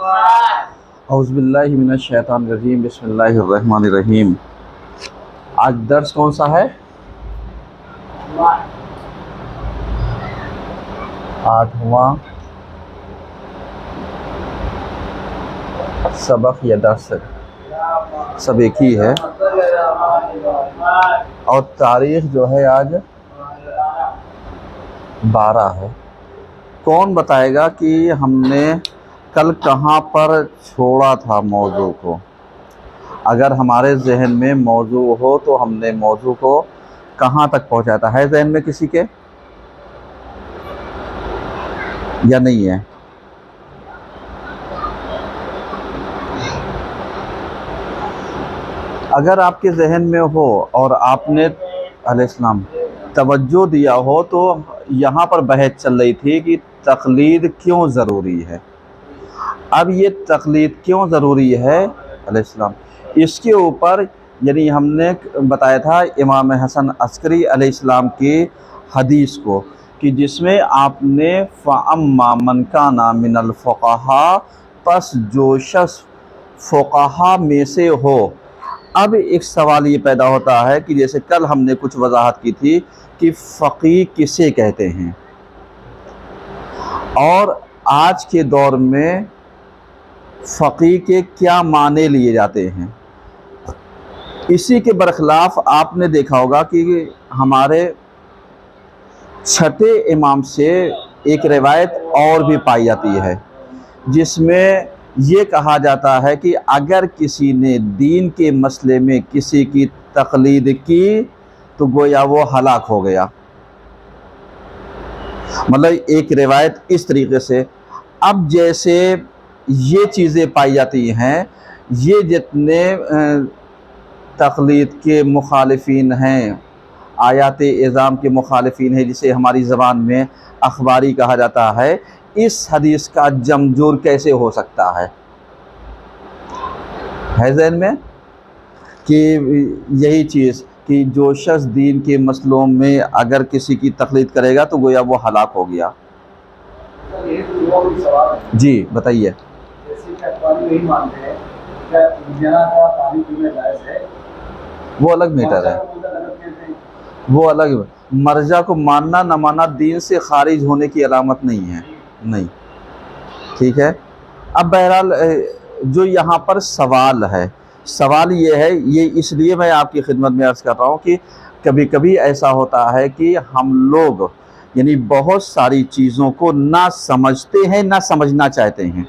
اعوذ باللہ من الشیطان الرجیم، بسم اللہ الرحمن الرحیم۔ آج درس کون سا ہے؟ 8واں سبق یا درس، سب ایک ہی ہے، اور تاریخ جو ہے آج 12 ہے۔ کون بتائے گا کہ ہم نے کل کہاں پر چھوڑا تھا موضوع کو؟ اگر ہمارے ذہن میں موضوع ہو تو ہم نے موضوع کو کہاں تک پہنچایا تھا؟ ہے ذہن میں کسی کے یا نہیں ہے؟ اگر آپ کے ذہن میں ہو اور آپ نے علیہ السلام توجہ دیا ہو تو یہاں پر بحث چل رہی تھی کہ تقلید کیوں ضروری ہے۔ اب یہ تقلید کیوں ضروری ہے علیہ السلام، اس کے اوپر یعنی ہم نے بتایا تھا امام حسن عسکری علیہ السلام کی حدیث کو، کہ جس میں آپ نے فَأَمَّا مَنْ كَانَ مِنَ الْفُقَهَاءِ، پس جو شخص فقہا میں سے ہو۔ اب ایک سوال یہ پیدا ہوتا ہے کہ جیسے کل ہم نے کچھ وضاحت کی تھی کہ فقیہ کسے کہتے ہیں، اور آج کے دور میں فقیہ کے کیا معنی لیے جاتے ہیں۔ اسی کے برخلاف آپ نے دیکھا ہوگا کہ ہمارے چھٹے امام سے ایک روایت اور بھی پائی جاتی ہے، جس میں یہ کہا جاتا ہے کہ اگر کسی نے دین کے مسئلے میں کسی کی تقلید کی تو گویا وہ ہلاک ہو گیا۔ مطلب ایک روایت اس طریقے سے۔ اب جیسے یہ چیزیں پائی جاتی ہیں، یہ جتنے تقلید کے مخالفین ہیں، آیات اعظام کے مخالفین ہیں، جسے ہماری زبان میں اخباری کہا جاتا ہے، اس حدیث کا جمجور کیسے ہو سکتا ہے ذہن میں؟ کہ یہی چیز کہ جو شخص دین کے مسئلوں میں اگر کسی کی تقلید کرے گا تو گویا وہ ہلاک ہو گیا۔ جی بتائیے۔ وہ الگ میٹر ہے، وہ الگ۔ مرجع کو ماننا نہ ماننا دین سے خارج ہونے کی علامت نہیں ہے، نہیں، ٹھیک ہے۔ اب بہرحال جو یہاں پر سوال ہے، سوال یہ ہے، یہ اس لیے میں آپ کی خدمت میں عرض کر رہا ہوں کہ کبھی کبھی ایسا ہوتا ہے کہ ہم لوگ یعنی بہت ساری چیزوں کو نہ سمجھتے ہیں نہ سمجھنا چاہتے ہیں،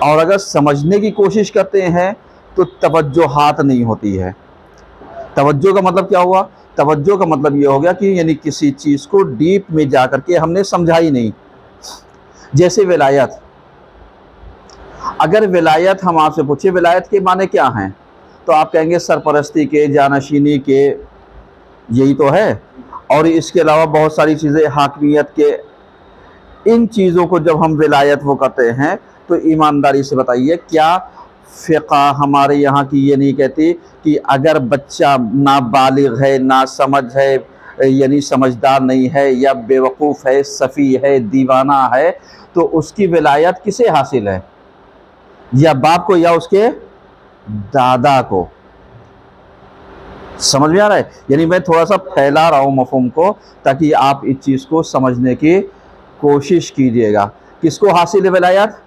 اور اگر سمجھنے کی کوشش کرتے ہیں تو توجہات نہیں ہوتی ہے۔ توجہ کا مطلب کیا ہوا؟ توجہ کا مطلب یہ ہو گیا کہ یعنی کسی چیز کو ڈیپ میں جا کر کے ہم نے سمجھا ہی نہیں۔ جیسے ولایت، اگر ولایت ہم آپ سے پوچھیں ولایت کے معنی کیا ہیں تو آپ کہیں گے سرپرستی کے، جانشینی کے، یہی تو ہے، اور اس کے علاوہ بہت ساری چیزیں، حاکمیت کے۔ ان چیزوں کو جب ہم ولایت وہ کرتے ہیں تو ایمانداری سے بتائیے کیا فقہ ہمارے یہاں کی یہ نہیں کہتی کہ اگر بچہ نابالغ ہے، ناسمجھ ہے، یعنی سمجھدار نہیں ہے، یا بیوقوف ہے، سفیہ ہے، دیوانہ ہے، تو اس کی ولایت کسے حاصل ہے؟ یا باپ کو یا اس کے دادا کو؟ سمجھ میں آ رہا ہے؟ یعنی میں تھوڑا سا پھیلا رہا ہوں مفہوم کو تاکہ آپ اس چیز کو سمجھنے کی کوشش کیجئے گا۔ کس کو حاصل ہے ولایت؟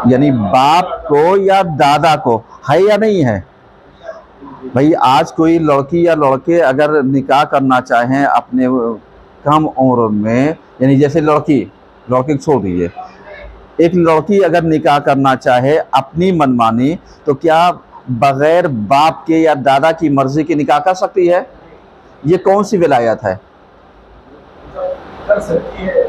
یعنی باپ کو یا دادا کو، ہے یا نہیں ہے؟ بھئی آج کوئی لڑکی یا لڑکے اگر نکاح کرنا چاہیں اپنے کم عمر میں، یعنی جیسے لڑکی چھوڑ دیجیے، ایک لڑکی اگر نکاح کرنا چاہے اپنی منمانی تو کیا بغیر باپ کے یا دادا کی مرضی کے نکاح کر سکتی ہے؟ یہ کون سی ولایت ہے؟ کر سکتی ہے،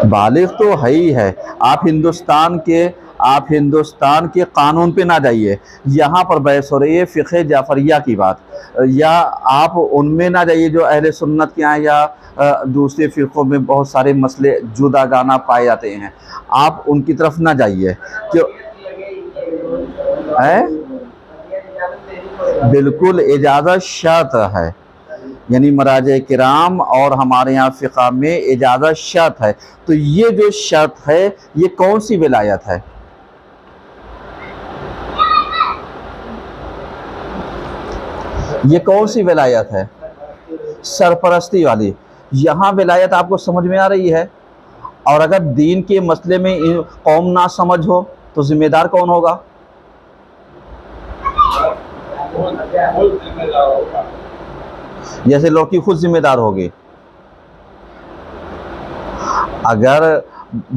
بالغ تو ہے ہی ہے۔ آپ ہندوستان کے قانون پہ نہ جائیے، یہاں پر بحث ہو رہی ہے فقہ جعفریہ کی بات، یا آپ ان میں نہ جائیے جو اہل سنت کے ہیں، یا دوسرے فرقوں میں بہت سارے مسئلے جداگانہ پائے جاتے ہیں، آپ ان کی طرف نہ جائیے۔ بالکل اجازت شرط ہے، یعنی مراجع کرام اور ہمارے یہاں فقہ میں اجازت شرط ہے. تو یہ جو شرط ہے یہ کون سی ولایت ہے؟ یہ کون سی ولایت ہے؟ سرپرستی والی. یہاں ولایت آپ کو سمجھ میں آ رہی ہے؟ اور اگر دین کے مسئلے میں قوم نہ سمجھ ہو تو ذمہ دار کون ہوگا؟ جیسے لڑکی خود ذمہ دار ہوگی. اگر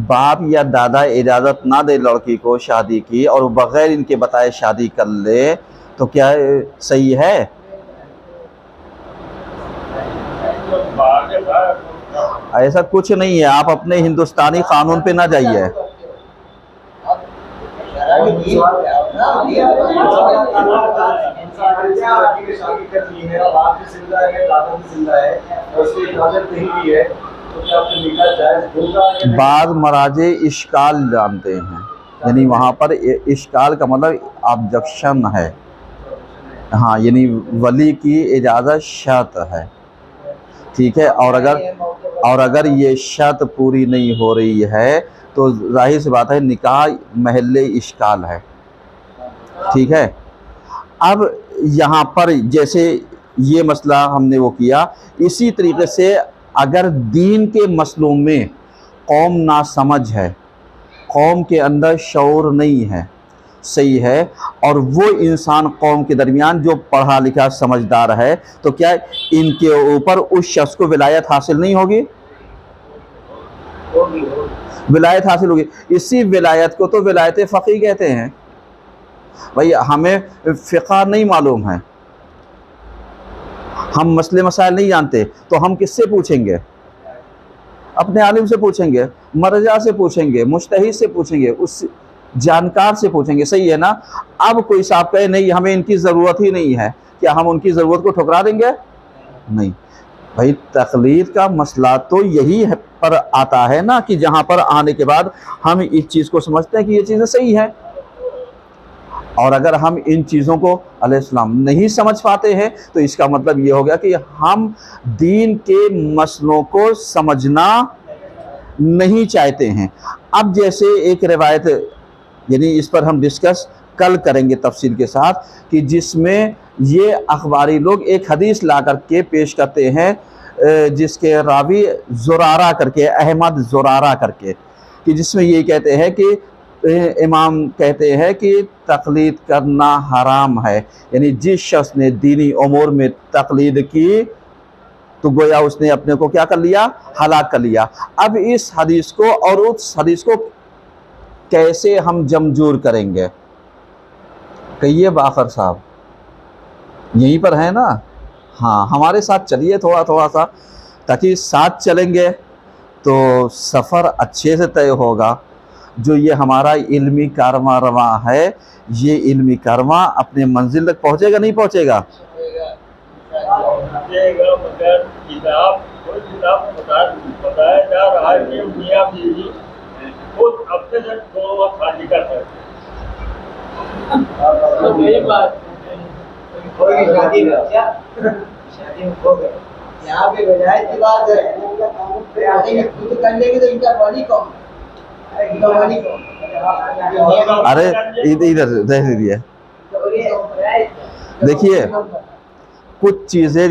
باپ یا دادا اجازت نہ دے لڑکی کو شادی کی اور بغیر ان کے بتائے شادی کر لے تو کیا صحیح ہے؟ ایسا کچھ نہیں ہے. آپ اپنے ہندوستانی قانون پہ نہ جائیے. بعض مراجع اشکال جانتے ہیں، یعنی وہاں پر اشکال کا مطلب آبجیکشن ہے. ہاں، یعنی ولی کی اجازت شرط ہے، ٹھیک ہے. اور اگر یہ شرط پوری نہیں ہو رہی ہے تو ظاہر سی بات ہے نکاح محل اشکال ہے، ٹھیک ہے. اب یہاں پر جیسے یہ مسئلہ ہم نے وہ کیا، اسی طریقے سے اگر دین کے مسئلوں میں قوم ناسمجھ ہے، قوم کے اندر شعور نہیں ہے، صحیح ہے، اور وہ انسان قوم کے درمیان جو پڑھا لکھا سمجھدار ہے، تو کیا ان کے اوپر اس شخص کو ولایت حاصل نہیں ہوگی؟ ولایت حاصل ہوگی. اسی ولایت کو تو ولایت فقیہ کہتے ہیں. بھائی ہمیں فقہ نہیں معلوم ہے، ہم مسئلے مسائل نہیں جانتے، تو ہم کس سے پوچھیں گے؟ اپنے عالم سے پوچھیں گے، مرجع سے پوچھیں گے، مجتہد سے پوچھیں گے، اس جانکار سے پوچھیں گے، صحیح ہے نا. اب کوئی صاحب کہے نہیں ہمیں ان کی ضرورت ہی نہیں ہے، کیا ہم ان کی ضرورت کو ٹھکرا دیں گے؟ نہیں. بھائی تقلید کا مسئلہ تو یہی پر آتا ہے نا کہ جہاں پر آنے کے بعد ہم اس چیز کو سمجھتے ہیں کہ یہ چیزیں صحیح ہیں، اور اگر ہم ان چیزوں کو علیہ السلام نہیں سمجھ پاتے ہیں تو اس کا مطلب یہ ہو گیا کہ ہم دین کے مسئلوں کو سمجھنا نہیں چاہتے ہیں. اب جیسے ایک روایت، یعنی اس پر ہم ڈسکس کل کریں گے تفصیل کے ساتھ، کہ جس میں یہ اخباری لوگ ایک حدیث لا کر کے پیش کرتے ہیں جس کے راوی زرارہ کر کے، احمد زرارہ کر کے، کہ جس میں یہ کہتے ہیں کہ امام کہتے ہیں کہ تقلید کرنا حرام ہے. یعنی جس شخص نے دینی امور میں تقلید کی تو گویا اس نے اپنے کو کیا کر لیا؟ ہلاک کر لیا. اب اس حدیث کو اور اس حدیث کو کیسے ہم جمجور کریں گے؟ کہیے باخر صاحب، یہیں پر ہے نا؟ ہاں، ہمارے ساتھ چلیے تھوڑا سا، تاکہ ساتھ چلیں گے تو سفر اچھے سے طے ہوگا. جو یہ ہمارا علمی کارواں رواں ہے، یہ علمی کارواں اپنے منزل تک پہنچے گا نہیں پہنچے گا؟ مگر کتاب بتایا جا رہا ہے کہ میاں بیوی خود اپنے سے دونوں وقت شادی کر سکتے یہاں پہ ولایت کی بات ہے، خود کر لیں گے تو ان کا ولی کون؟ ارے ادھر دیکھیے، دیکھیے کچھ چیزیں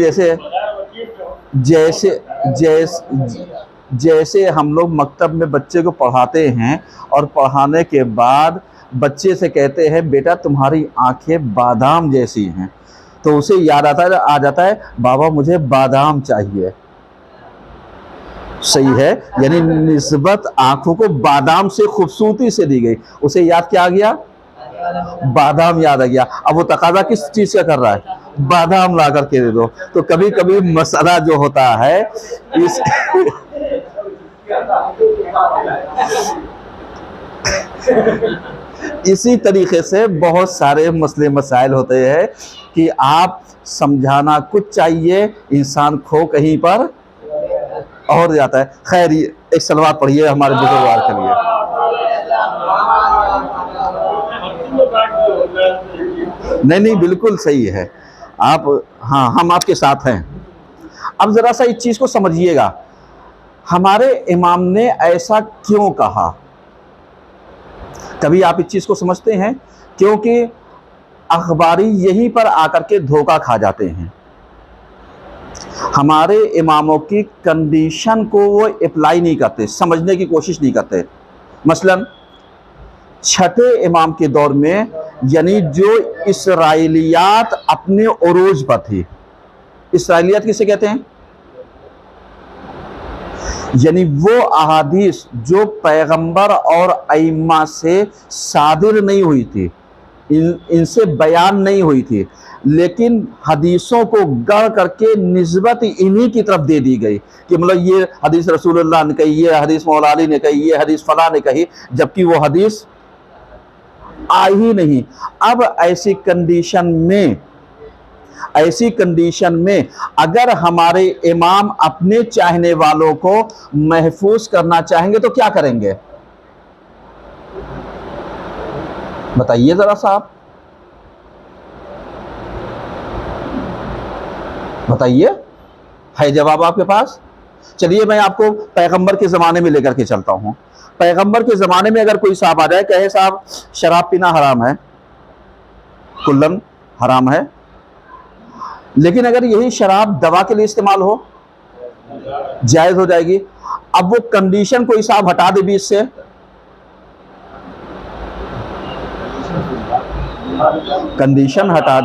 جیسے ہم لوگ مکتب میں بچے کو پڑھاتے ہیں اور پڑھانے کے بعد بچے سے کہتے ہیں بیٹا تمہاری آنکھیں بادام جیسی ہیں، تو اسے یاد آ جاتا ہے بابا مجھے بادام چاہیے. صحیح ہے، یعنی نسبت آنکھوں کو بادام سے خوبصورتی سے دی گئی، اسے یاد کیا آ گیا؟ بادام یاد آ گیا. اب وہ تقاضا کس چیز کا کر رہا ہے؟ بادام لا کر کے دے دو. تو کبھی کبھی مسئلہ جو ہوتا ہے اسی طریقے سے بہت سارے مسئلے مسائل ہوتے ہیں کہ آپ سمجھانا کچھ چاہیے، انسان کھو کہیں پر اور جاتا ہے. خیر ایک صلوات پڑھیے ہمارے بزرگوار کے لیے. نہیں بالکل صحیح ہے. آپ، ہاں ہم آپ کے ساتھ ہیں. اب ذرا سا اس چیز کو سمجھیے گا، ہمارے امام نے ایسا کیوں کہا؟ کبھی آپ اس چیز کو سمجھتے ہیں؟ کیونکہ اخباری یہیں پر آ کر کے دھوکہ کھا جاتے ہیں، ہمارے اماموں کی کنڈیشن کو وہ اپلائی نہیں کرتے، سمجھنے کی کوشش نہیں کرتے۔ مثلا چھٹے امام کے دور میں یعنی جو اسرائیلیات اپنے عروج پر تھی، اسرائیلیات کسے کہتے ہیں؟ یعنی وہ احادیث جو پیغمبر اور ائمہ سے صادر نہیں ہوئی تھی، ان سے بیان نہیں ہوئی تھی، لیکن حدیثوں کو گڑھ کر کے نسبت انہی کی طرف دے دی گئی کہ مطلب یہ حدیث رسول اللہ نے کہی، یہ حدیث مولا علی نے کہی، یہ حدیث فلاں نے کہی، جبکہ وہ حدیث آئی ہی نہیں۔ اب ایسی کنڈیشن میں اگر ہمارے امام اپنے چاہنے والوں کو محفوظ کرنا چاہیں گے تو کیا کریں گے؟ بتائیے ذرا سا، آپ بتائیے، ہے جواب آپ کے پاس؟ چلیے میں آپ کو پیغمبر کے زمانے میں لے کر کے چلتا ہوں۔ پیغمبر کے زمانے میں اگر کوئی صاحب آ جائے کہے صاحب شراب پینا حرام ہے، کلن حرام ہے، لیکن اگر یہی شراب دوا کے لیے استعمال ہو جائز ہو جائے گی۔ اب وہ کنڈیشن کوئی صاحب ہٹا دے بیچ سے، کنڈیشن ہٹا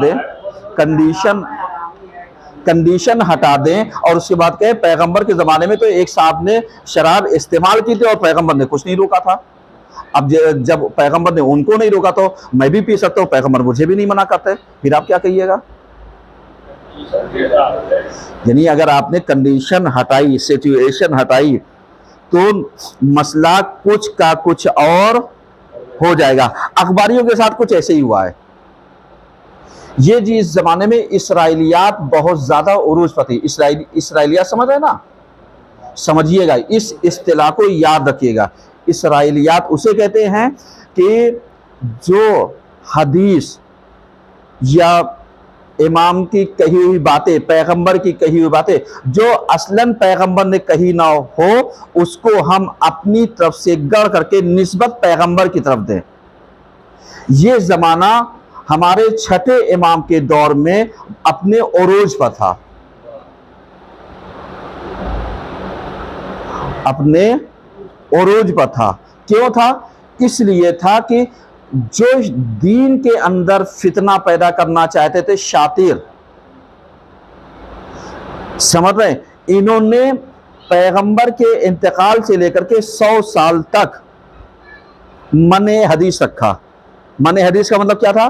دیں اور اس کے بعد کہے پیغمبر کے زمانے میں تو ایک صاحب نے شراب استعمال کی تھی اور پیغمبر نے کچھ نہیں روکا تھا، اب جب پیغمبر نے ان کو نہیں روکا تو میں بھی پی سکتا ہوں، پیغمبر مجھے بھی نہیں منع کرتے، پھر آپ کیا کہیے گا؟ یعنی اگر آپ نے کنڈیشن ہٹائی، سچویشن ہٹائی تو مسئلہ کچھ کا کچھ اور ہو جائے گا۔ اخباریوں کے ساتھ کچھ ایسے ہی ہوا ہے۔ یہ جی اس زمانے میں اسرائیلیات بہت زیادہ عروج پر تھی۔ اسرائیلیات سمجھ رہے نا؟ سمجھیے گا، اس اصطلاح کو یاد رکھیے گا۔ اسرائیلیات اسے کہتے ہیں کہ جو حدیث یا امام کی کہی ہوئی باتیں، پیغمبر کی کہی ہوئی باتیں جو اصلاً پیغمبر نے کہی نہ ہو، اس کو ہم اپنی طرف سے گڑھ کر کے نسبت پیغمبر کی طرف دیں۔ یہ زمانہ ہمارے چھٹے امام کے دور میں اپنے عروج پر تھا، اپنے عروج پر تھا۔ کیوں تھا؟ اس لیے تھا کہ جو دین کے اندر فتنہ پیدا کرنا چاہتے تھے شاطر، سمجھ رہے ہیں، انہوں نے پیغمبر کے انتقال سے لے کر کے 100 سال تک منع حدیث رکھا۔ منع حدیث کا مطلب کیا تھا؟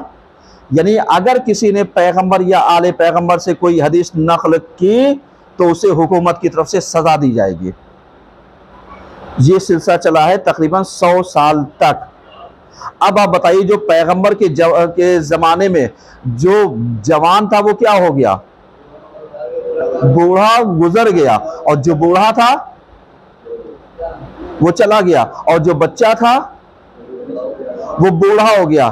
یعنی اگر کسی نے پیغمبر یا آل پیغمبر سے کوئی حدیث نقل کی تو اسے حکومت کی طرف سے سزا دی جائے گی۔ یہ سلسلہ چلا ہے تقریباً 100 سال تک۔ اب آپ بتائیے جو پیغمبر کے زمانے میں جو جوان تھا وہ کیا ہو گیا؟ بوڑھا گزر گیا، اور جو بوڑھا تھا وہ چلا گیا، اور جو بچہ تھا وہ بوڑھا ہو گیا۔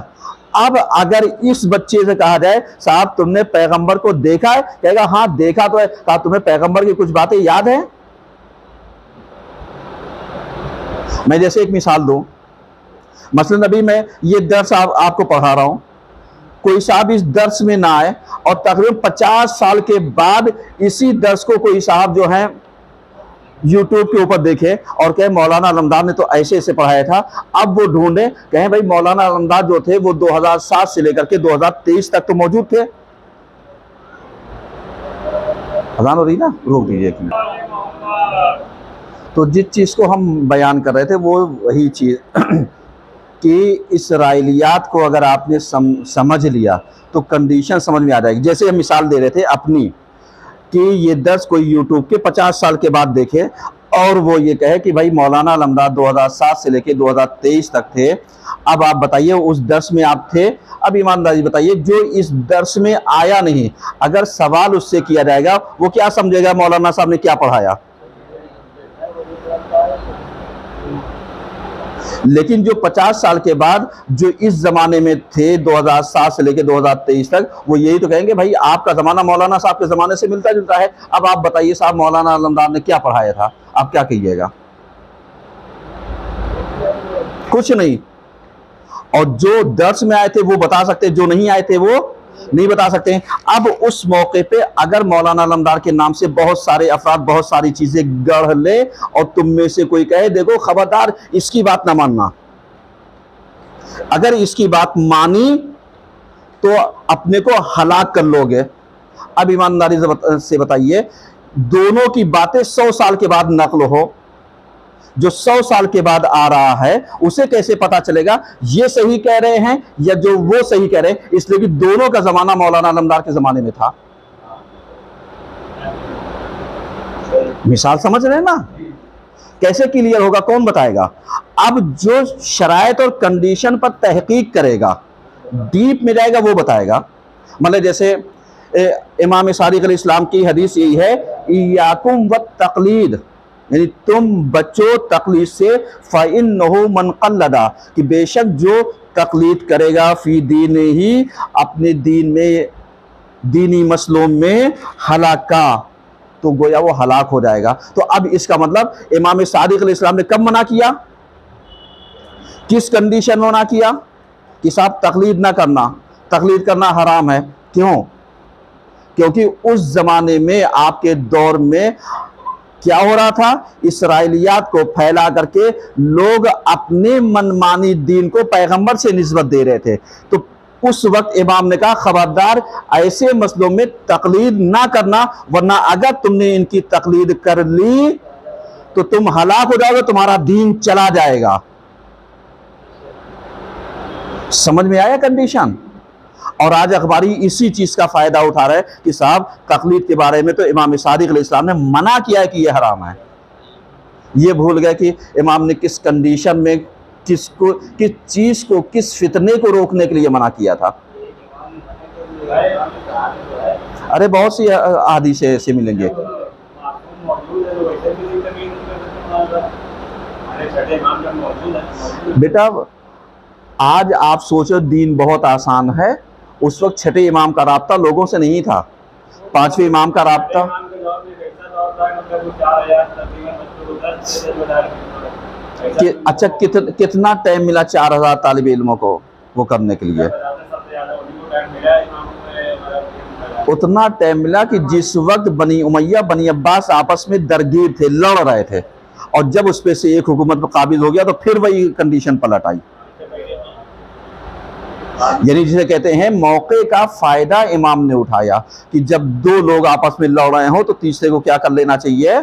اب اگر اس بچے سے کہا جائے صاحب تم نے پیغمبر کو دیکھا ہے، کہے گا ہاں دیکھا تو ہے۔ کہا تمہیں پیغمبر کی کچھ باتیں یاد ہیں؟ میں جیسے ایک مثال دوں، مثلا ابھی میں یہ درس آپ کو پڑھا رہا ہوں، کوئی صاحب اس درس میں نہ آئے اور تقریباً 50 سال کے بعد اسی درس کو کوئی صاحب جو ہیں یوٹیوب کے اوپر دیکھے اور کہے مولانا علمدار نے تو ایسے ایسے پڑھایا تھا، اب وہ ڈھونڈے کہیں بھائی مولانا علمدار جو تھے وہ 2007 سے لے کر کے 2023 تک تو موجود تھے۔ اذان ہو رہی نا؟ روک دیجیے ایک منٹ۔ تو جس چیز کو ہم بیان کر رہے تھے وہ وہی چیز کہ اسرائیلیات کو اگر آپ نے سمجھ لیا تو کنڈیشن سمجھ میں آ جائے گی۔ جیسے ہم مثال دے رہے تھے اپنی کہ یہ درس کوئی یوٹیوب کے 50 سال کے بعد دیکھے اور وہ یہ کہے کہ بھائی مولانا علمدار 2007 سے لے کے 2023 تک تھے۔ اب آپ بتائیے اس درس میں آپ تھے، اب ایمانداری بتائیے جو اس درس میں آیا نہیں، اگر سوال اس سے کیا جائے گا وہ کیا سمجھے گا مولانا صاحب نے کیا پڑھایا؟ لیکن جو 50 سال کے بعد جو اس زمانے میں تھے 2007 سے لے کے 2023 تک، وہ یہی تو کہیں گے بھائی آپ کا زمانہ مولانا صاحب کے زمانے سے ملتا جلتا ہے. اب آپ بتائیے صاحب مولانا علمدار نے کیا پڑھایا تھا، آپ کیا کہیے گا؟ کچھ نہیں. اور جو درس میں آئے تھے وہ بتا سکتے، جو نہیں آئے تھے وہ نہیں بتا سکتے ہیں. اب اس موقع پہ اگر مولانا علمدار کے نام سے بہت سارے افراد بہت ساری چیزیں گڑھ لے اور تم میں سے کوئی کہے دیکھو خبردار اس کی بات نہ ماننا، اگر اس کی بات مانی تو اپنے کو ہلاک کر لو گے. اب ایمانداری سے بتائیے، دونوں کی باتیں 100 سال کے بعد نقل ہو، جو 100 سال کے بعد آ رہا ہے اسے کیسے پتا چلے گا یہ صحیح کہہ رہے ہیں یا جو وہ صحیح کہہ رہے ہیں؟ اس لیے کہ دونوں کا زمانہ مولانا علمدار کے زمانے میں تھا. مثال سمجھ رہے ہیں نا؟ کیسے کلیئر ہوگا، کون بتائے گا؟ اب جو شرائط اور کنڈیشن پر تحقیق کرے گا، ڈیپ میں جائے گا، وہ بتائے گا. مطلب جیسے امام صادق علیہ السلام کی حدیث یہی ہے، ایاکم والتقلید، یعنی تم بچو تقلید سے، فَإِنَّهُ مَنْ قَلَّدَ، کہ بے شک جو تقلید کرے گا فی دین ہی، اپنے دین میں دینی مسئلوں میں، ہلاکا، تو گویا وہ ہلاک ہو جائے گا. تو اب اس کا مطلب امام صادق علیہ السلام نے کب منع کیا، کس کنڈیشن میں منع کیا؟ کہ صاحب تقلید نہ کرنا، تقلید کرنا حرام ہے. کیوں؟ کیونکہ اس زمانے میں آپ کے دور میں کیا ہو رہا تھا؟ اسرائیلیات کو پھیلا کر کے لوگ اپنے منمانی دین کو پیغمبر سے نسبت دے رہے تھے. تو اس وقت امام نے کہا خبردار ایسے مسئلوں میں تقلید نہ کرنا، ورنہ اگر تم نے ان کی تقلید کر لی تو تم ہلاک ہو جاؤ گے، تمہارا دین چلا جائے گا. سمجھ میں آیا کنڈیشن؟ اور آج اخباری اسی چیز کا فائدہ اٹھا رہا ہے کہ صاحب تقلید کے بارے میں تو امام صادق علیہ السلام نے منع کیا ہے کہ یہ حرام ہے. یہ بھول گئے کہ امام نے کس کنڈیشن میں کس چیز کو، کس فتنے کو روکنے کے لیے منع کیا تھا. ارے بہت سی احادیث ایسے ملیں گے. بیٹا آج آپ سوچو دین بہت آسان ہے، اس وقت چھٹے امام کا رابطہ لوگوں سے نہیں تھا، پانچویں امام کا رابطہ. اچھا کتنا ٹائم ملا 4000 طالب علموں کو وہ کرنے کے لیے؟ اتنا ٹائم ملا کہ جس وقت بنی امیہ بنی عباس آپس میں درگیر تھے، لڑ رہے تھے، اور جب اس پہ سے ایک حکومت پہ قابض ہو گیا تو پھر وہی کنڈیشن پلٹ آئی. یعنی جسے کہتے ہیں موقع کا فائدہ امام نے اٹھایا کہ جب دو لوگ آپس میں لڑ رہے ہوں تو تیسرے کو کیا کر لینا چاہیے.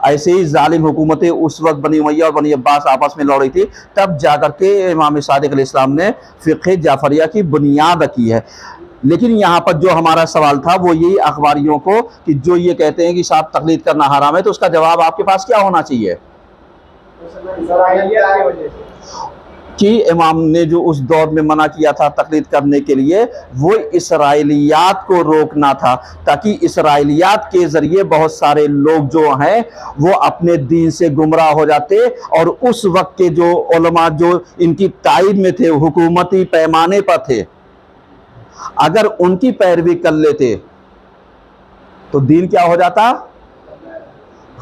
ایسے ہی ظالم حکومتیں اس وقت بنی امیہ اور بنی عباس آپس میں لڑ رہی تھی، تب جا کر کے امام صادق علیہ السلام نے فقہ جعفریہ کی بنیاد رکھی ہے. لیکن یہاں پر جو ہمارا سوال تھا وہ یہی اخباریوں کو کہ جو یہ کہتے ہیں کہ صاحب تقلید کرنا حرام ہے، تو اس کا جواب آپ کے پاس کیا ہونا چاہیے کہ امام نے جو اس دور میں منع کیا تھا تقلید کرنے کے لیے وہ اسرائیلیات کو روکنا تھا، تاکہ اسرائیلیات کے ذریعے بہت سارے لوگ جو ہیں وہ اپنے دین سے گمراہ ہو جاتے، اور اس وقت کے جو علماء جو ان کی تائید میں تھے، حکومتی پیمانے پر تھے، اگر ان کی پیروی کر لیتے تو دین کیا ہو جاتا؟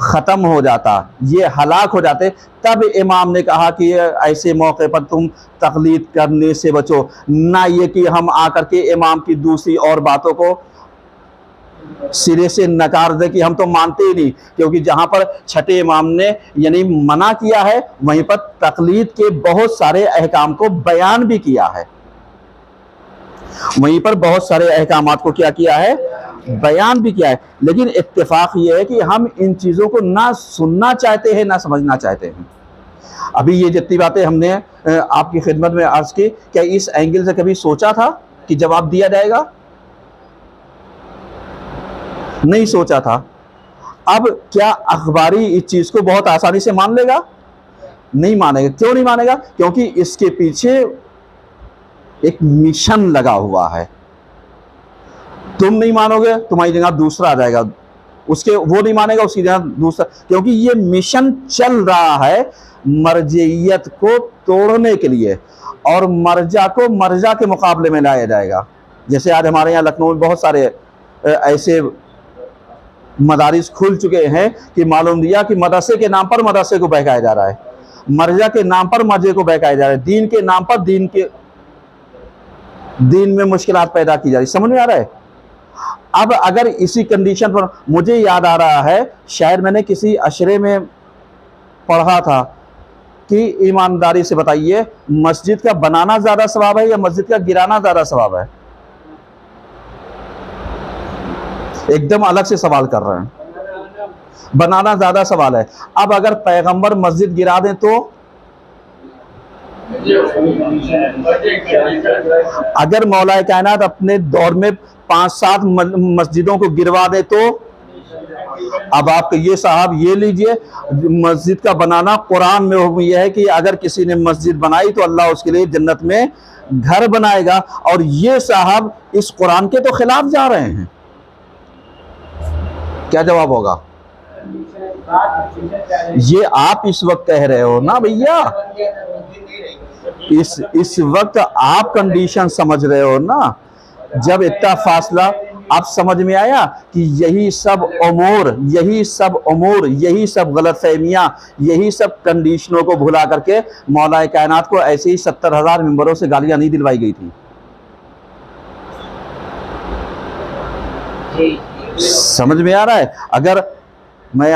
ختم ہو جاتا، یہ ہلاک ہو جاتے. تب امام نے کہا کہ ایسے موقع پر تم تقلید کرنے سے بچو، نہ یہ کہ ہم آ کر کے امام کی دوسری اور باتوں کو سرے سے نکار دے کہ ہم تو مانتے ہی نہیں. کیونکہ جہاں پر چھٹے امام نے یعنی منع کیا ہے، وہیں پر تقلید کے بہت سارے احکام کو بیان بھی کیا ہے، وہیں پر بہت سارے احکامات کو کیا کیا ہے؟ بیان بھی کیا ہے. لیکن اتفاق یہ ہے کہ ہم ان چیزوں کو نہ سننا چاہتے ہیں نہ سمجھنا چاہتے ہیں. ابھی یہ جتنی باتیں ہم نے آپ کی خدمت میں عرض کی، کیا اس اینگل سے کبھی سوچا تھا کہ جواب دیا جائے گا؟ نہیں سوچا تھا. اب کیا اخباری اس چیز کو بہت آسانی سے مان لے گا؟ نہیں مانے گا. کیوں نہیں مانے گا؟ کیونکہ اس کے پیچھے ایک مشن لگا ہوا ہے. تم نہیں مانو گے، تمہاری جگہ دوسرا آ جائے گا، اس کے وہ نہیں مانے گا، اس کی جگہ دوسرا، کیونکہ یہ مشن چل رہا ہے مرجعیت کو توڑنے کے لیے، اور مرجع کو مرجع کے مقابلے میں لایا جائے گا۔ جیسے آج ہمارے یہاں لکھنؤ میں بہت سارے ایسے مدارس کھل چکے ہیں کہ معلوم دیا کہ مدرسے کے نام پر مدرسے کو بہکایا جا رہا ہے، مرجع کے نام پر مرجع کو بہکایا جا رہا ہے، دین کے نام پر دین میں مشکلات پیدا کی جا رہی۔ سمجھ میں آ رہا ہے؟ اب اگر اسی کنڈیشن پر، مجھے یاد آ رہا ہے شاید میں نے کسی اشرے میں پڑھا تھا کہ ایمانداری سے بتائیے مسجد کا بنانا زیادہ ثواب ہے یا مسجد کا گرانا زیادہ ثواب ہے؟ ایک دم الگ سے سوال کر رہے ہیں، بنانا زیادہ سوال ہے۔ اب اگر پیغمبر مسجد گرا دیں تو، اگر مولا کائنات اپنے دور میں 5-7 مسجدوں کو گروا دے تو، اب آپ یہ صاحب یہ لیجئے، مسجد کا بنانا قرآن میں حکم یہ ہے کہ اگر کسی نے مسجد بنائی تو اللہ اس کے لیے جنت میں گھر بنائے گا، اور یہ صاحب اس قرآن کے تو خلاف جا رہے ہیں۔ کیا جواب ہوگا؟ یہ آپ اس وقت کہہ رہے ہو نا بھیا، اس وقت آپ کنڈیشن سمجھ رہے ہو نا، جب اتنا فاصلہ آپ سمجھ میں آیا کہ یہی سب امور، یہی سب غلط فہمیاں، یہی سب کنڈیشنوں کو بھلا کر کے مولا کائنات کو ایسے ہی 70,000 ممبروں سے گالیاں نہیں دلوائی گئی تھی۔ سمجھ میں آ رہا ہے؟ اگر میں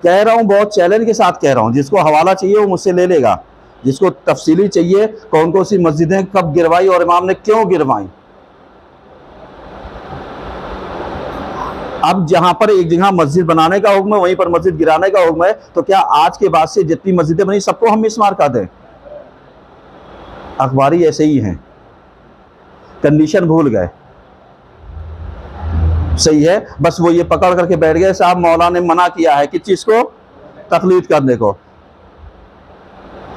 کہہ رہا ہوں، بہت چیلنج کے ساتھ کہہ رہا ہوں، جس کو حوالہ چاہیے وہ مجھ سے لے لے گا، جس کو تفصیلی چاہیے کون کون سی مسجدیں کب گروائی اور امام نے کیوں گروائیں۔ اب جہاں پر ایک جگہ مسجد بنانے کا حکم ہے وہیں پر مسجد گرانے کا حکم ہے، تو کیا آج کے بعد سے جتنی مسجدیں بنی سب کو ہم مسمار کر دیں؟ اخباری ایسے ہی ہیں، کنڈیشن بھول گئے، صحیح ہے، بس وہ یہ پکڑ کر کے بیٹھ گئے صاحب مولا نے منع کیا ہے کس چیز کو؟ تقلید کرنے کو۔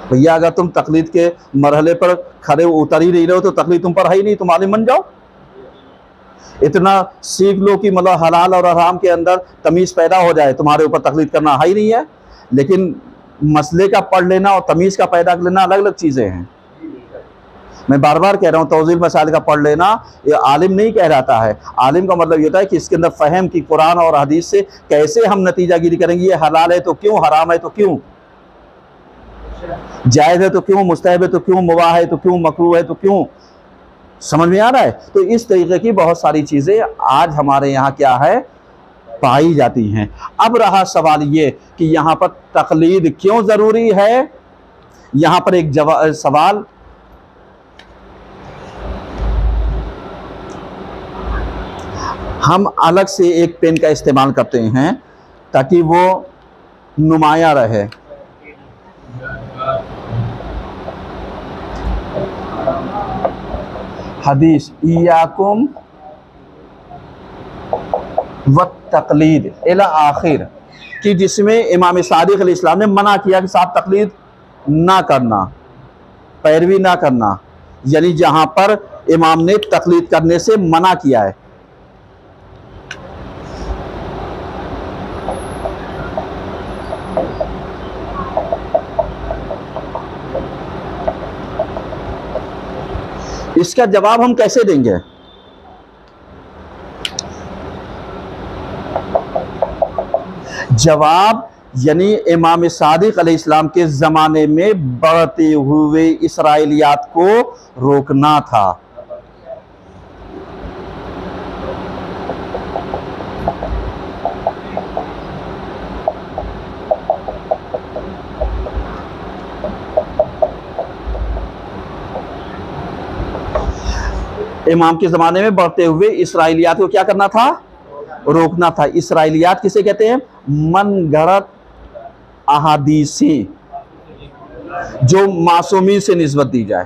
بھیا اگر تم تقلید کے مرحلے پر کھڑے اتر ہی نہیں رہے ہو تو تقلید تم پر ہے ہی نہیں، تم عالم بن جاؤ، اتنا سیکھ لو کہ مطلب حلال اور حرام کے اندر تمیز پیدا ہو جائے، تمہارے اوپر تقلید کرنا ہے ہی نہیں ہے۔ لیکن مسئلے کا پڑھ لینا اور تمیز کا پیدا کر لینا الگ الگ چیزیں ہیں۔ میں بار بار کہہ رہا ہوں توضیح مسائل کا پڑھ لینا یہ عالم نہیں کہلاتا ہے۔ عالم کا مطلب یہ ہوتا ہے کہ اس کے اندر فہم کی قرآن اور حدیث سے کیسے ہم نتیجہ گیری کریں گے، یہ حلال ہے تو کیوں، حرام ہے تو کیوں، جائز ہے تو کیوں، مستحب ہے تو کیوں، مباح ہے تو کیوں، مکروہ ہے تو کیوں۔ سمجھ میں آ رہا ہے؟ تو اس طریقے کی بہت ساری چیزیں آج ہمارے یہاں کیا ہے پائی جاتی ہیں۔ اب رہا سوال یہ کہ یہاں پر تقلید کیوں ضروری ہے، یہاں پر ایک سوال ہم الگ سے ایک پین کا استعمال کرتے ہیں تاکہ وہ نمایاں رہے۔ حدیث ایاکم والتقلید الی آخر، کہ جس میں امام صادق علیہ السلام نے منع کیا کہ صاحب تقلید نہ کرنا، پیروی نہ کرنا، یعنی جہاں پر امام نے تقلید کرنے سے منع کیا ہے۔ اس کا جواب ہم کیسے دیں گے؟ جواب یعنی امام صادق علیہ السلام کے زمانے میں بڑھتے ہوئے اسرائیلیات کو روکنا تھا۔ امام کے زمانے میں بڑھتے ہوئے اسرائیلیات کو کیا کرنا تھا؟ روکنا تھا۔ اسرائیلیات کسے کہتے ہیں؟ من گھڑت احادیثیں جو معصومین سے نسبت دی جائے۔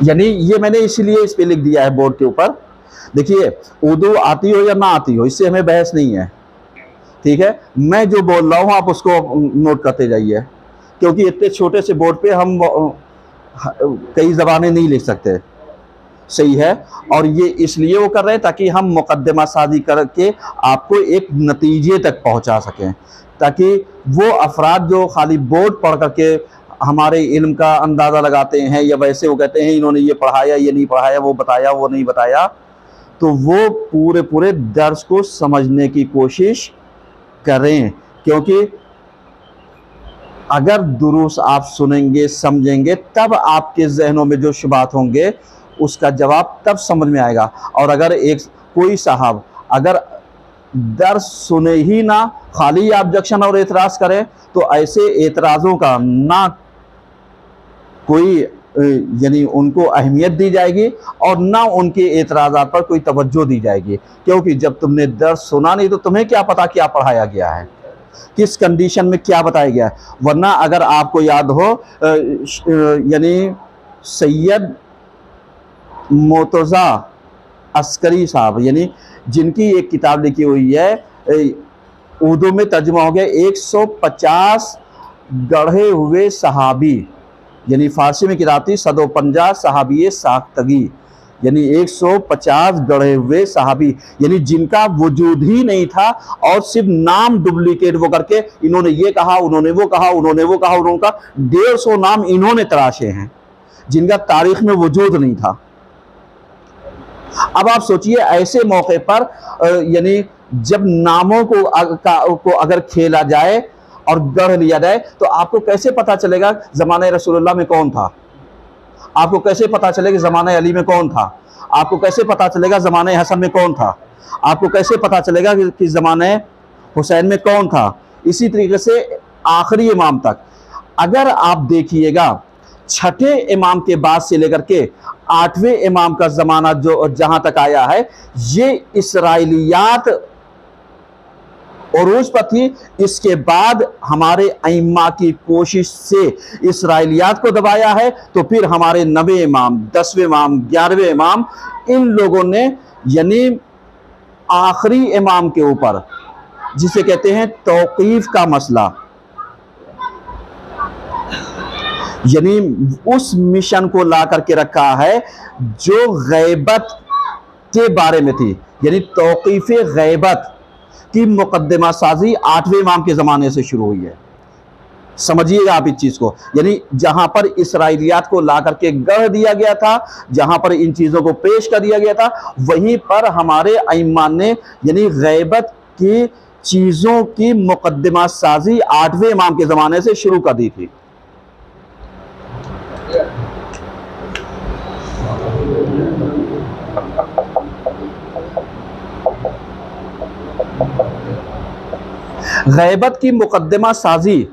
یعنی یہ میں نے اسی لیے اس پہ لکھ دیا ہے بورڈ کے اوپر. دیکھیے اردو آتی ہو یا نہ آتی ہو اس سے ہمیں بحث نہیں ہے, ٹھیک ہے, میں جو بول رہا ہوں آپ اس کو نوٹ کرتے جائیے, کیونکہ اتنے چھوٹے سے بورڈ پہ ہم کئی زبانیں نہیں لکھ سکتے, صحیح ہے. اور یہ اس لیے وہ کر رہے ہیں تاکہ ہم مقدمہ سازی کر کے آپ کو ایک نتیجے تک پہنچا سکیں, تاکہ وہ افراد جو خالی بورڈ پڑھ کر کے ہمارے علم کا اندازہ لگاتے ہیں یا ویسے وہ کہتے ہیں انہوں نے یہ پڑھایا یہ نہیں پڑھایا, وہ بتایا وہ نہیں بتایا, تو وہ پورے درس کو سمجھنے کی کوشش کریں. کیونکہ اگر دروس آپ سنیں گے سمجھیں گے تب آپ کے ذہنوں میں جو شبہات ہوں گے اس کا جواب تب سمجھ میں آئے گا. اور اگر کوئی صاحب اگر درس سنے ہی نہ, خالی آبجیکشن اور اعتراض کرے, تو ایسے اعتراضوں کا نہ کوئی یعنی ان کو اہمیت دی جائے گی اور نہ ان کے اعتراضات پر کوئی توجہ دی جائے گی. کیونکہ جب تم نے درس سنا نہیں تو تمہیں کیا پتا کیا پڑھایا گیا ہے, کس کنڈیشن میں کیا بتایا گیا ہے. ورنہ اگر آپ کو یاد ہو یعنی سید مرتضیٰ عسکری صاحب, یعنی جن کی ایک کتاب لکھی ہوئی ہے اردو میں ترجمہ ہو گیا 150 گڑھے ہوئے صحابی, یعنی فارسی میں کتاب تھی 150 صحابی ساختگی, یعنی 150 گڑھے ہوئے صحابی, یعنی جن کا وجود ہی نہیں تھا اور صرف نام ڈپلیکیٹ وہ کر کے انہوں نے یہ کہا انہوں نے وہ کہا انہوں نے وہ کہا, انہوں کا 150 نام انہوں نے تراشے ہیں جن کا تاریخ میں وجود نہیں تھا. اب آپ سوچئے ایسے موقع پر یعنی جب ناموں کو اگر کھیلا جائے اور گڑھ لیا جائے تو آپ کو کیسے پتا چلے گا زمانہ رسول اللہ میں کون تھا, آپ کو کیسے پتا چلے گا زمانہ علی میں کون تھا, آپ کو کیسے پتا چلے گا زمانہ حسن میں کون تھا, آپ کو کیسے پتا چلے گا کہ زمانہ حسین میں کون تھا. اسی طریقے سے آخری امام تک اگر آپ دیکھیے گا چھٹے امام کے بعد سے لے کر کے 8ویں امام کا زمانہ جو جہاں تک آیا ہے یہ اسرائیلیات عروج پر تھی. اس کے بعد ہمارے ائمہ کی کوشش سے اسرائیلیات کو دبایا ہے, تو پھر ہمارے 9ویں امام 10ویں امام 11ویں امام ان لوگوں نے یعنی آخری امام کے اوپر جسے کہتے ہیں توقیف کا مسئلہ, یعنی اس مشن کو لا کر کے رکھا ہے جو غیبت کے بارے میں تھی, یعنی توقیف غیبت کی مقدمہ سازی 8ویں امام کے زمانے سے شروع ہوئی ہے. سمجھیے گا آپ اس چیز کو, یعنی جہاں پر اسرائیلیات کو لا کر کے گڑھ دیا گیا تھا, جہاں پر ان چیزوں کو پیش کر دیا گیا تھا, وہیں پر ہمارے ائمہ نے یعنی غیبت کی چیزوں کی مقدمہ سازی 8ویں امام کے زمانے سے شروع کر دی تھی. غیبت کی مقدمہ سازی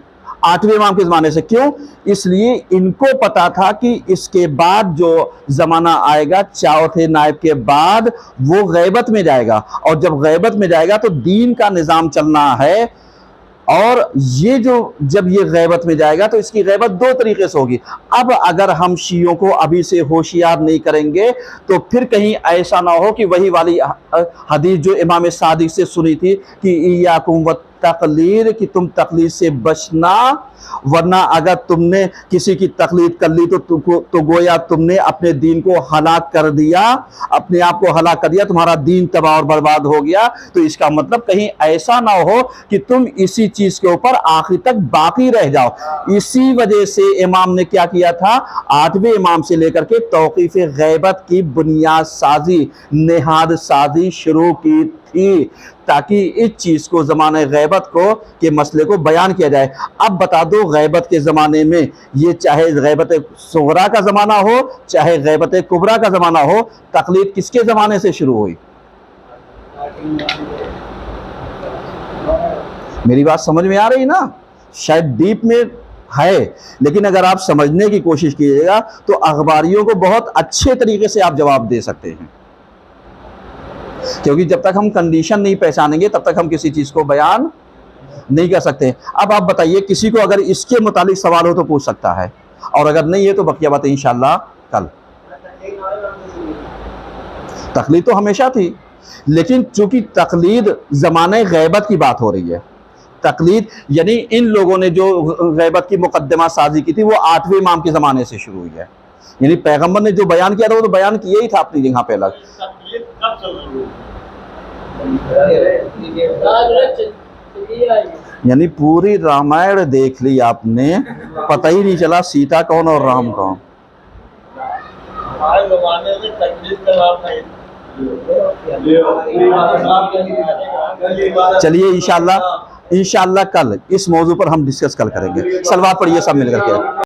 8ویں امام کے زمانے سے, کیوں؟ اس لیے ان کو پتا تھا کہ اس کے بعد جو زمانہ آئے گا چوتھے نائب کے بعد وہ غیبت میں جائے گا, اور جب غیبت میں جائے گا تو دین کا نظام چلنا ہے, اور یہ جب یہ غیبت میں جائے گا تو اس کی غیبت 2 طریقے سے ہوگی. اب اگر ہم شیعوں کو ابھی سے ہوشیار نہیں کریں گے تو پھر کہیں ایسا نہ ہو کہ وہی والی حدیث جو امام صادق سے سنی تھی کہ ایاکم والتقلید, کہ تم تقلید سے بچنا, ورنہ اگر تم نے کسی کی تقلید کر لی تو گویا تم نے اپنے دین کو ہلاک کر دیا, اپنے آپ کو ہلاک کر دیا, تمہارا دین تباہ اور برباد ہو گیا. تو اس کا مطلب کہیں ایسا نہ ہو کہ تم اسی چیز کے اوپر آخر تک باقی رہ جاؤ. اسی وجہ سے امام نے کیا کیا تھا, 8ویں امام سے لے کر کے توقیف غیبت کی بنیاد سازی, نہاد سازی شروع کی تھی, تاکہ اس چیز کو زمانہ غیبت کو کے مسئلے کو بیان کیا جائے. اب بتا دو غیبت کے زمانے میں یہ چاہے غیبت صغرا کا زمانہ ہو چاہے غیبت کبرا کا زمانہ ہو, تقلید کس کے زمانے سے شروع ہوئی؟ میری بات سمجھ میں آ رہی نا؟ شاید ڈیپ میں ہے, لیکن اگر آپ سمجھنے کی کوشش کیجیے گا تو اخباریوں کو بہت اچھے طریقے سے آپ جواب دے سکتے ہیں, کیونکہ جب تک ہم کنڈیشن نہیں پہچانیں گے تب تک ہم کسی چیز کو بیان نہیں کر سکتے. اب آپ بتائیے کسی کو اگر اس کے متعلق سوال ہو تو پوچھ سکتا ہے, اور اگر نہیں ہے تو بقیہ باتیں انشاءاللہ کل. تقلید تو ہمیشہ تھی، لیکن چونکہ تقلید زمانہ غیبت کی بات ہو رہی ہے، تقلید یعنی ان لوگوں نے جو غیبت کی مقدمہ سازی کی تھی وہ 8ویں امام کے زمانے سے شروع ہوئی ہے، یعنی پیغمبر نے جو بیان کیا تھا وہ تو بیان کیا ہی تھا اپنی جگہ پہ الگ۔ یعنی پوری رامائن دیکھ لی آپ نے، پتہ ہی نہیں چلا سیتا کون اور رام کون۔ ہمارے زمانے میں تقلید کا نام نہیں۔ چلیے انشاءاللہ کل اس موضوع پر ہم ڈسکس کل کریں گے۔ صلوات پڑھیے سب مل کر کے۔